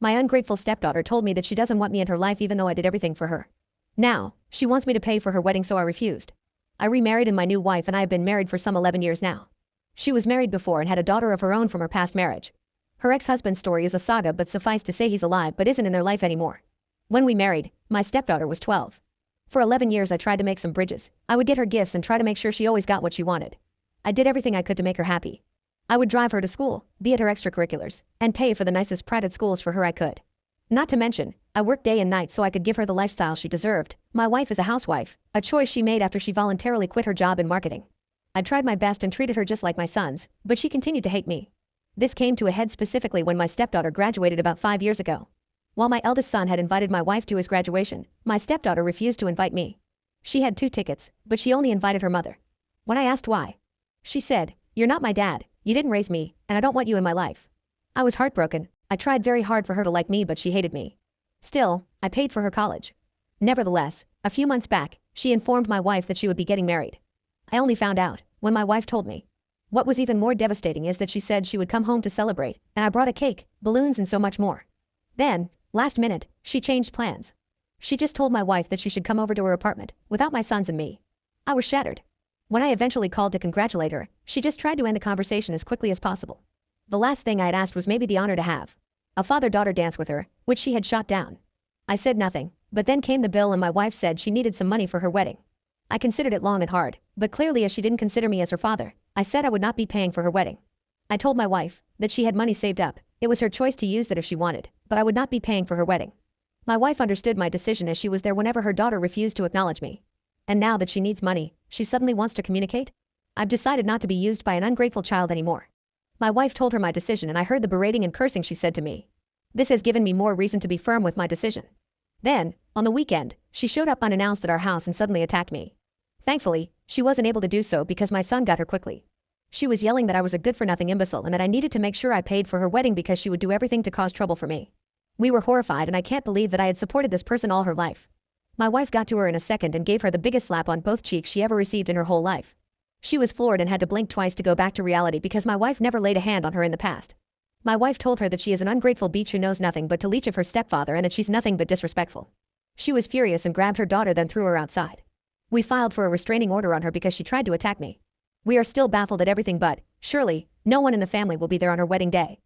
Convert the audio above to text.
My ungrateful stepdaughter told me that she doesn't want me in her life even though I did everything for her. Now, she wants me to pay for her wedding, so I refused. I remarried, and my new wife and I have been married for some 11 years now. She was married before and had a daughter of her own from her past marriage. Her ex-husband's story is a saga, but suffice to say he's alive but isn't in their life anymore. When we married, my stepdaughter was 12. For 11 years I tried to make some bridges. I would get her gifts and try to make sure she always got what she wanted. I did everything I could to make her happy. I would drive her to school, be at her extracurriculars, and pay for the nicest private schools for her I could. Not to mention, I worked day and night so I could give her the lifestyle she deserved. My wife is a housewife, a choice she made after she voluntarily quit her job in marketing. I tried my best and treated her just like my sons, but she continued to hate me. This came to a head specifically when my stepdaughter graduated about 5 years ago. While my eldest son had invited my wife to his graduation, my stepdaughter refused to invite me. She had 2 tickets, but she only invited her mother. When I asked why, she said, "You're not my dad, you didn't raise me, and I don't want you in my life." I was heartbroken. I tried very hard for her to like me, but she hated me. Still, I paid for her college. Nevertheless, a few months back, she informed my wife that she would be getting married. I only found out when my wife told me. What was even more devastating is that she said she would come home to celebrate, and I brought a cake, balloons, and so much more. Then, last minute, she changed plans. She just told my wife that she should come over to her apartment, without my sons and me. I was shattered. When I eventually called to congratulate her, she just tried to end the conversation as quickly as possible. The last thing I had asked was maybe the honor to have a father-daughter dance with her, which she had shot down. I said nothing, but then came the bill and my wife said she needed some money for her wedding. I considered it long and hard, but clearly as she didn't consider me as her father, I said I would not be paying for her wedding. I told my wife that she had money saved up, it was her choice to use that if she wanted, but I would not be paying for her wedding. My wife understood my decision as she was there whenever her daughter refused to acknowledge me. And now that she needs money, she suddenly wants to communicate? I've decided not to be used by an ungrateful child anymore. My wife told her my decision and I heard the berating and cursing she said to me. This has given me more reason to be firm with my decision. Then, on the weekend, she showed up unannounced at our house and suddenly attacked me. Thankfully, she wasn't able to do so because my son got her quickly. She was yelling that I was a good-for-nothing imbecile and that I needed to make sure I paid for her wedding because she would do everything to cause trouble for me. We were horrified and I can't believe that I had supported this person all her life. My wife got to her in a second and gave her the biggest slap on both cheeks she ever received in her whole life. She was floored and had to blink twice to go back to reality because my wife never laid a hand on her in the past. My wife told her that she is an ungrateful bitch who knows nothing but to leech of her stepfather and that she's nothing but disrespectful. She was furious and grabbed her daughter, then threw her outside. We filed for a restraining order on her because she tried to attack me. We are still baffled at everything, but surely no one in the family will be there on her wedding day.